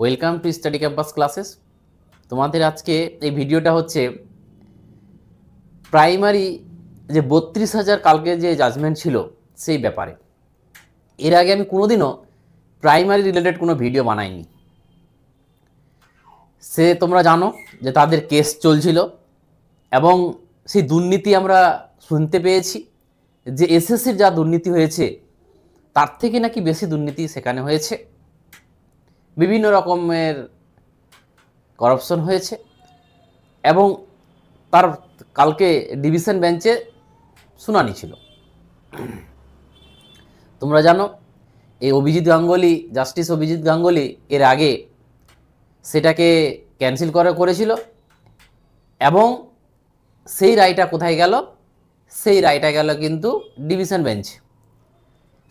Welcome to study campus classes. তোমাদের আজকে এই ভিডিওটা হচ্ছে প্রাইমারি যে 32,000 কালকে যে জাজমেন্ট ছিল সেই ব্যাপারে। এর আগে আমি কোনোদিনও প্রাইমারি রিলেটেড কোনো ভিডিও বানাইনি। সে তোমরা জানো যে তাদের কেস চলছিল এবং সেই দুর্নীতি আমরা শুনতে পেয়েছি যে এসএসসির যা দুর্নীতি হয়েছে তার থেকে নাকি বেশি দুর্নীতি সেখানে হয়েছে, বিভিন্ন রকমের করাপশন হয়েছে এবং তার কালকে ডিভিশন বেঞ্চে শুনানি ছিল। তোমরা জানো এই জাস্টিস অভিজিৎ গাঙ্গুলি এর আগে সেটাকে ক্যান্সেল করেছিল এবং সেই রায়টা কোথায় গেল? সেই রায়টা গেল কিন্তু ডিভিশন বেঞ্চ।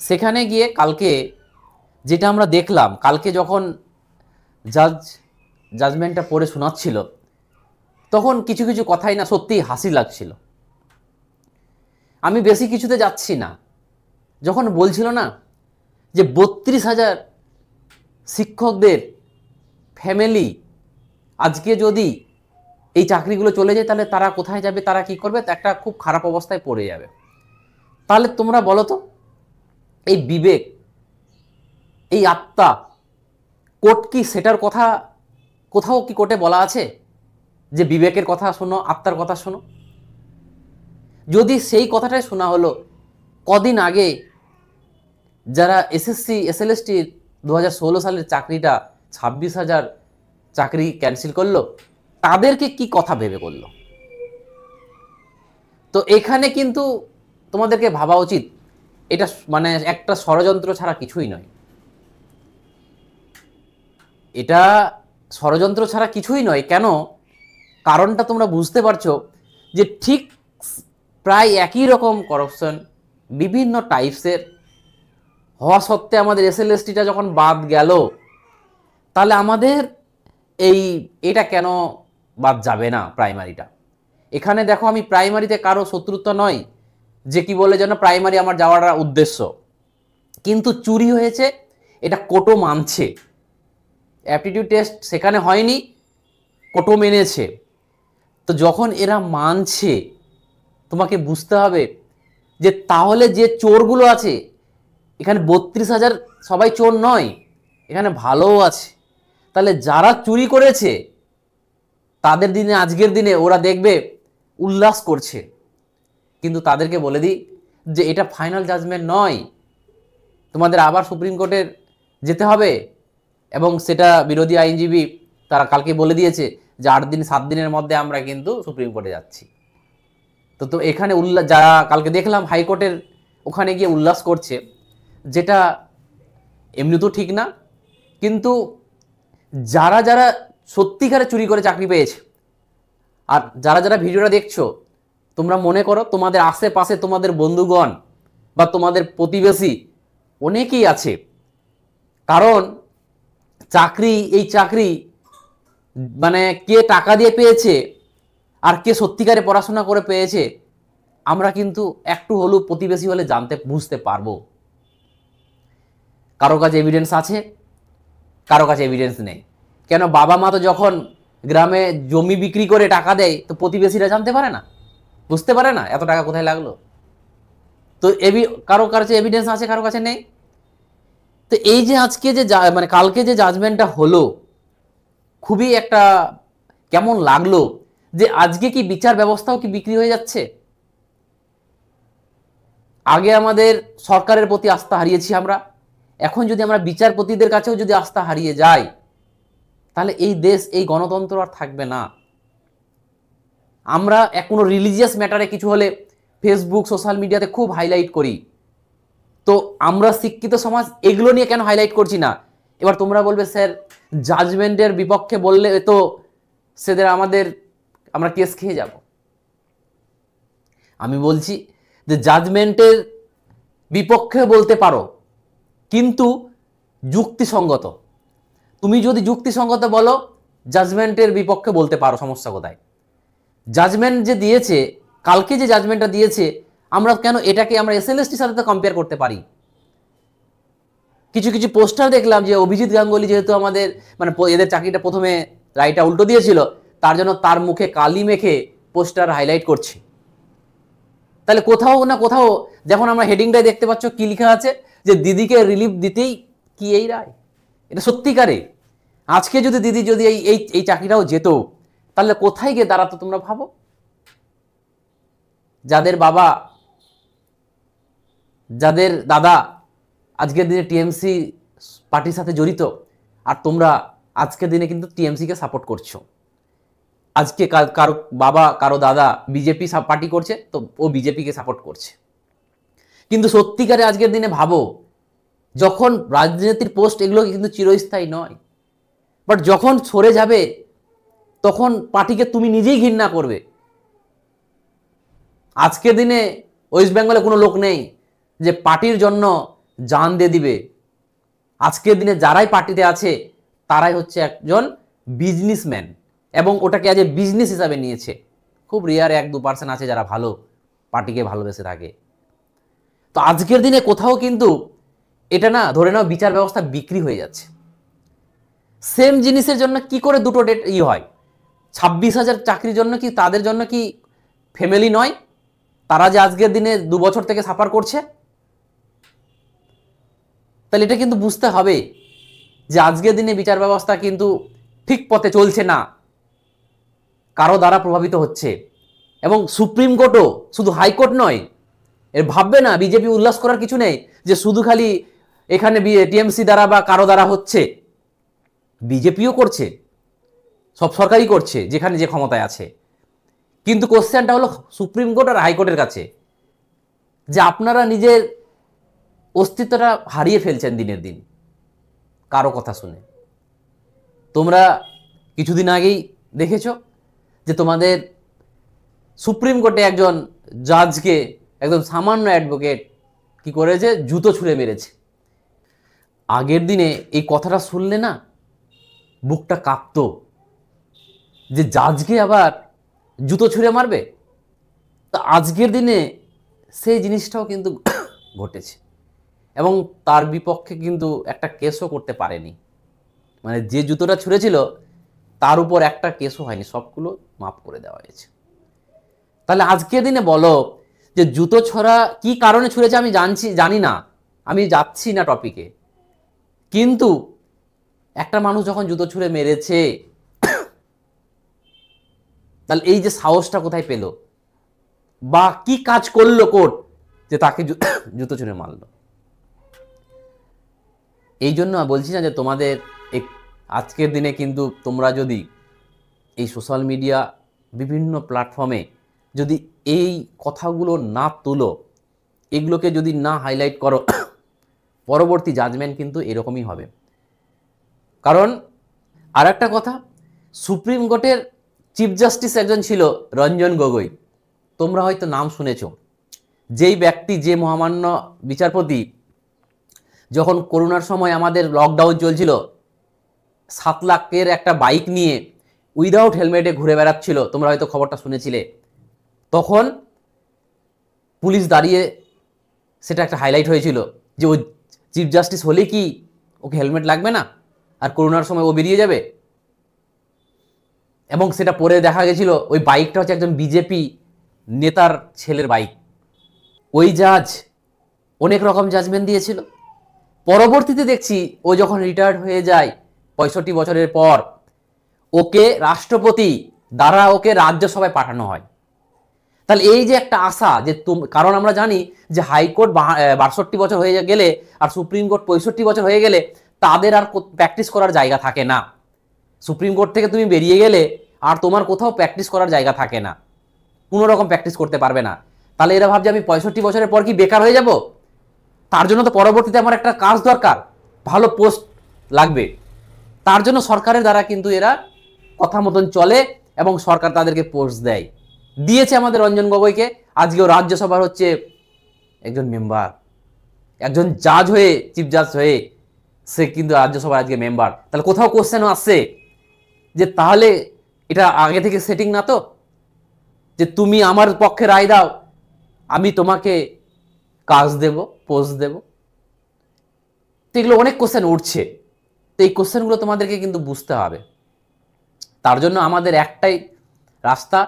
সেখানে গিয়ে কালকে যেটা আমরা দেখলাম, কালকে যখন জাজমেন্টটা পড়ে শোনাচ্ছিল তখন কিছু কিছু কথাই না সত্যিই হাসি লাগছিল। আমি বেশি কিছুতে যাচ্ছি না। যখন বলছিল না যে 32,000 শিক্ষকদের ফ্যামিলি আজকে যদি এই চাকরিগুলো চলে যায় তাহলে তারা কোথায় যাবে, তারা কি করবে, একটা খুব খারাপ অবস্থায় পড়ে যাবে। তাহলে তোমরা বলো তো, এই বিবেক, এই আত্মা, কোর্ট কি সেটার কথা কোথাও কি কোর্টে বলা আছে যে বিবেকের কথা শোনো, আত্মার কথা শোনো? যদি সেই কথাটাই শোনা হলো, কদিন আগে যারা এসএসসি এসএলএসটি 2016 সালের চাকরিটা 26,000 চাকরি ক্যান্সেল করলো, তাদেরকে কি কথা ভেবে করলো? তো এখানে কিন্তু তোমাদেরকে ভাবা উচিত এটা মানে একটা ষড়যন্ত্র ছাড়া কিছুই নয়। এটা ষড়যন্ত্র ছাড়া কিছুই নয়। কেন? কারণটা তোমরা বুঝতে পারছো যে ঠিক প্রায় একই রকম করাপশন বিভিন্ন টাইপসের হওয়া সত্ত্বে আমাদের এসএলএসটিটা যখন বাদ গেল, তাহলে আমাদের এটা কেন বাদ যাবে না প্রাইমারিটা? এখানে দেখো, আমি প্রাইমারিতে কারো শত্রুতা নয় যে কি বলে যেন প্রাইমারি আমার যাওয়ার উদ্দেশ্য, কিন্তু চুরি হয়েছে এটা কোর্টও মানছে। অ্যাপটিটিউড টেস্ট সেখানে হয়নি, কোর্টও মেনেছে। তো যখন এরা মানছে, তোমাকে বুঝতে হবে যে তাহলে যে চোরগুলো আছে এখানে 32,000 সবাই চোর নয়, এখানে ভালোও আছে। তাহলে যারা চুরি করেছে তাদের দিনে, আজকের দিনে ওরা দেখবে উল্লাস করছে। কিন্তু তাদেরকে বলে দিই যে এটা ফাইনাল জাজমেন্ট নয়, তোমাদের আবার সুপ্রিম কোর্টের যেতে হবে। এবং সেটা বিরোধী আইনজীবী তারা কালকে বলে দিয়েছে যে 7 দিনের মধ্যে আমরা কিন্তু সুপ্রিম কোর্টে যাচ্ছি। তো এখানে যারা কালকে দেখলাম হাইকোর্টের ওখানে গিয়ে উল্লাস করছে, যেটা এমনি তো ঠিক না। কিন্তু যারা যারা সত্যিকারে চুরি করে চাকরি পেয়েছে, আর যারা যারা ভিডিওটা দেখছো, তোমরা মনে করো তোমাদের আশেপাশে তোমাদের বন্ধুগণ বা তোমাদের প্রতিবেশী অনেকেই আছে। কারণ এই চাকরি মানে কে টাকা দিয়ে পেয়েছে আর কে সত্যিকারে পড়াশোনা করে পেয়েছে, আমরা কিন্তু একটু হলেও প্রতিবেশী হলে বুঝতে পারবো। কারো কাছে এভিডেন্স আছে, কারো কাছে এভিডেন্স নেই। কেন? বাবা মা তো যখন গ্রামে জমি বিক্রি করে টাকা দেয়, তো প্রতিবেশীরা জানতে পারে না, বুঝতে পারে না এত টাকা কোথায় লাগলো। তো কারো কাছে এভিডেন্স আছে, কারো কাছে নেই। তো এই যে আজকে যে মানে কালকে যে জাজমেন্টটা হলো, খুবই একটা কেমন লাগলো যে আজকে কি বিচার ব্যবস্থাও কি বিক্রি হয়ে যাচ্ছে? আগে আমাদের সরকারের প্রতি আস্থা হারিয়েছি আমরা, এখন যদি আমরা বিচারপতিদের কাছেও যদি আস্থা হারিয়ে যাই, তাহলে এই দেশ, এই গণতন্ত্র আর থাকবে না। আমরা কোনো রিলিজিয়াস ম্যাটারে কিছু হলে ফেসবুক, সোশ্যাল মিডিয়াতে খুব হাইলাইট করি। তো আমরা শিক্ষিত সমাজ এগুলো নিয়ে কেন হাইলাইট করছি না? এবার তোমরা বলবে স্যার জাজমেন্টের বিপক্ষে বললে তো আমরা কেস খেয়ে যাব। আমি বলছি যে জাজমেন্টের বিপক্ষে বলতে পারো, কিন্তু যুক্তিসঙ্গত। তুমি যদি যুক্তিসঙ্গত বলো, জাজমেন্টের বিপক্ষে বলতে পারো। সমস্যা কোথায়? জাজমেন্ট যে দিয়েছে, কালকে যে জাজমেন্টটা দিয়েছে, আমরা কেন এটাকে আমরা এসএলএসটির সাথে তো কম্পেয়ার করতে পারি। কিছু কিছু পোস্টার দেখলাম যে অভিজিৎ গাঙ্গুলি যেহেতু আমাদের মানে এদের চাকরিটা প্রথমে রায়টা উল্টো দিয়েছিল, তার জন্য তার মুখে কালি মেখে পোস্টার হাইলাইট করছে। তাহলে কোথাও না কোথাও যখন আমরা হেডিংটাই দেখতে পাচ্ছ কি লেখা আছে যে দিদিকে রিলিফ দিতেই কি এই রায়, এটা সত্যিকারে আজকে যদি দিদি যদি এই চাকরিটাও যেত তাহলে কোথায় গিয়ে দাঁড়াতো তোমরা ভাবো। যাদের বাবা যাদের দাদা আজকের দিনে টিএমসি পার্টির সাথে জড়িত, আর তোমরা আজকের দিনে কিন্তু টিএমসিকে সাপোর্ট করছো। আজকে কারো বাবা কারো দাদা বিজেপি পার্টি করছে তো ও বিজেপিকে সাপোর্ট করছে। কিন্তু সত্যিকারে আজকের দিনে ভাবো, যখন রাজনীতির পোস্ট এগুলো কিন্তু চিরস্থায়ী নয়, বাট যখন সরে যাবে তখন পার্টিকে তুমি নিজেই ঘৃণা করবে। আজকের দিনে ওয়েস্ট বেঙ্গলে কোনো লোক নেই যে পার্টির জন্য জান দিয়ে দিবে। আজকের দিনে যারাই পার্টিতে আছে তারাই হচ্ছে একজন বিজনেসম্যান এবং ওটাকে আজ বিজনেস হিসাবে নিয়েছে। খুব রেয়ার 1-2% আছে যারা ভালো পার্টিকে ভালোবেসে থাকে। তো আজকের দিনে কোথাও কিন্তু এটা না ধরে নাও বিচার ব্যবস্থা বিক্রি হয়ে যাচ্ছে। সেম জিনিসের জন্য কি করে দুটো ডেট হয়? 26,000 চাকরির জন্য কি তাদের জন্য কি ফ্যামিলি নয়? তারা যে আজকের দিনে 2 বছর থেকে সাফার করছে, তাহলে এটা কিন্তু বুঝতে হবে যে আজকের দিনে বিচার ব্যবস্থা কিন্তু ঠিক পথে চলছে না, কারো দ্বারা প্রভাবিত হচ্ছে। এবং সুপ্রিম কোর্টও শুধু হাইকোর্ট নয়, এর ভাববে না বিজেপি উল্লাস করার কিছু নেই যে শুধু খালি এখানে টিএমসি দ্বারা বা কারো দ্বারা হচ্ছে। বিজেপিও করছে, সব সরকারই করছে যেখানে যে ক্ষমতায় আছে। কিন্তু কোশ্চেনটা হলো সুপ্রিম কোর্ট আর হাইকোর্টের কাছে যে আপনারা নিজের অস্তিত্বটা হারিয়ে ফেলছেন দিনের দিন কারো কথা শুনে। তোমরা কিছুদিন আগেই দেখেছ যে তোমাদের সুপ্রিম কোর্টে একজন জাজকে একদম সামান্য অ্যাডভোকেট কি করেছে, জুতো ছুঁড়ে মেরেছে। আগের দিনে এই কথাটা শুনলে না বুকটা কাঁপতো যে জাজকে আবার জুতো ছুঁড়ে মারবে। তো আজকের দিনে সেই জিনিসটাও কিন্তু ঘটেছে এবং তার বিপক্ষে কিন্তু একটা কেসও করতে পারেনি। মানে যে জুতোটা ছুঁড়েছিল তার উপর একটা কেসও হয়নি, সবগুলো মাফ করে দেওয়া হয়েছে। তাহলে আজকের দিনে বলো যে জুতো ছড়া কি কারণে ছুঁড়েছে আমি জানি না, আমি যাচ্ছি না টপিকে, কিন্তু একটা মানুষ যখন জুতো ছুঁড়ে মেরেছে তাহলে এই যে সাহসটা কোথায় পেল বা কি কাজ করলো কোর্ট যে তাকে জুতো ছুঁড়ে মারলো। এই জন্য বলছি না যে তোমাদের আজকের দিনে কিন্তু তোমরা যদি এই সোশ্যাল মিডিয়া বিভিন্ন প্ল্যাটফর্মে যদি এই কথাগুলো না তুলো, এগুলোকে যদি না হাইলাইট করো, পরবর্তী জাজমেন্ট কিন্তু এরকমই হবে। কারণ আর একটা কথা, সুপ্রিম কোর্টের চিফ জাস্টিস একজন ছিল রঞ্জন গগৈ, তোমরা হয়তো নাম শুনেছ। যেই ব্যক্তি, যে মহামান্য বিচারপতি যখন করোনার সময় আমাদের লকডাউন চলছিল 7 লাখের একটা বাইক নিয়ে উইদাউট হেলমেটে ঘুরে বেড়াচ্ছিল, তোমরা হয়তো খবরটা শুনেছিলে। তখন পুলিশ দাঁড়িয়ে সেটা একটা হাইলাইট হয়েছিল যে ও চিফ জাস্টিস হলে কি ওকে হেলমেট লাগবে না আর করোনার সময় ও বেরিয়ে যাবে। এবং সেটা পরে দেখা গেছিল ওই বাইকটা হচ্ছে একজন বিজেপি নেতার ছেলের বাইক। ওই জাজ অনেক রকম জাজমেন্ট দিয়েছিল। পরবর্তীতে দেখছি ও যখন রিটায়ার্ড হয়ে যায় 65 বছরের পর, ওকে রাষ্ট্রপতি দ্বারা ওকে রাজ্যসভায় পাঠানো হয়। তাহলে এই যে একটা আশা যে কারণ আমরা জানি যে হাইকোর্ট 62 বছর হয়ে গেলে আর সুপ্রিম কোর্ট 65 বছর হয়ে গেলে তাদের আর প্র্যাকটিস করার জায়গা থাকে না। সুপ্রিম কোর্ট থেকে তুমি বেরিয়ে গেলে আর তোমার কোথাও প্র্যাকটিস করার জায়গা থাকে না, কোনো রকম প্র্যাকটিস করতে পারবে না। তাহলে এরা ভাবছে আমি 65 বছরের পর কি বেকার হয়ে যাব? তার জন্য তো পরবর্তীতে আমার একটা কাজ দরকার, ভালো পোস্ট লাগবে। তার জন্য সরকারের দ্বারা কিন্তু এরা কথা মতন চলে এবং সরকার তাদেরকে পোস্ট দেয়। দিয়েছে আমাদের রঞ্জন গগৈকে, আজকেও রাজ্যসভার হচ্ছে একজন মেম্বার, একজন জাজ হয়ে, চিফ জাজ হয়ে সে কিন্তু রাজ্যসভার আজকে মেম্বার। তাহলে কোথাও কোশ্চেনও আসছে যে তাহলে এটা আগে থেকে সেটিং না তো, যে তুমি আমার পক্ষে রায় দাও আমি তোমাকে কাজ দেব, পোস্ট দেব। তো এগুলো অনেক কোশ্চেন উঠছে, তো এই কোশ্চেনগুলো তোমাদেরকে কিন্তু বুঝতে হবে। তার জন্য আমাদের একটাই রাস্তা,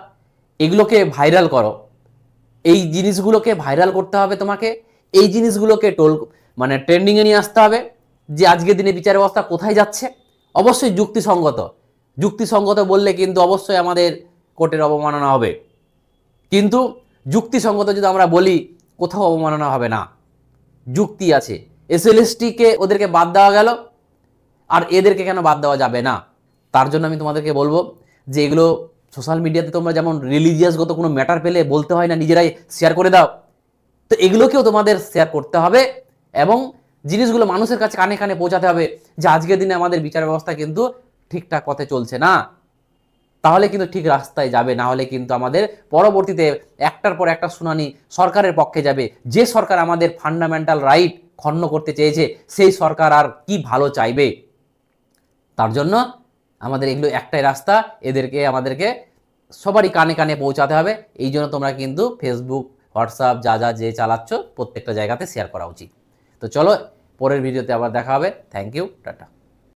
এগুলোকে ভাইরাল করো, এই জিনিসগুলোকে ভাইরাল করতে হবে তোমাকে, এই জিনিসগুলোকে মানে ট্রেন্ডিংয়ে নিয়ে আসতে হবে, যে আজকের দিনে বিচার ব্যবস্থা কোথায় যাচ্ছে। অবশ্যই যুক্তিসঙ্গত, যুক্তিসঙ্গত বললে কিন্তু অবশ্যই আমাদের কোর্টের অবমাননা হবে, কিন্তু যুক্তিসঙ্গত যদি আমরা বলি কোথাও অবমাননা হবে না, যুক্তি আছে। এসএলএসটিকে ওদেরকে বাদ দেওয়া গেল, আর এদেরকে কেন বাদ দেওয়া যাবে না? তার জন্য আমি তোমাদেরকে বলবো যে এগুলো সোশ্যাল মিডিয়াতে তোমরা যেমন রিলিজিয়াসগত কোনো ম্যাটার পেলে বলতে হয় না, নিজেরাই শেয়ার করে দাও, তো এগুলোকেও তোমাদের শেয়ার করতে হবে এবং জিনিসগুলো মানুষের কাছে কানে কানে পৌঁছাতে হবে যে আজকের দিনে আমাদের বিচার ব্যবস্থা কিন্তু ঠিকঠাক পথে চলছে না। তাহলে কিন্তু ঠিক রাস্তায় যাবে, না হলে কিন্তু আমাদের পরবর্তীতে একটার পর একটা শুনানি সরকারের পক্ষে যাবে। যে সরকার আমাদের ফান্ডামেন্টাল রাইট ক্ষুণ্ণ করতে চেয়েছে সেই সরকার আর কি ভালো চাইবে? তার জন্য আমাদের এগুলো একটাই রাস্তা, এদেরকে আমাদেরকে সবারই কানে কানে পৌঁছাতে হবে। এই জন্য তোমরা কিন্তু ফেসবুক, হোয়াটসঅ্যাপ যা যা যে চালাচ্ছ প্রত্যেকটা জায়গাতে শেয়ার করা উচিত। তো চলো পরের ভিডিওতে আবার দেখা হবে। Thank you, tata.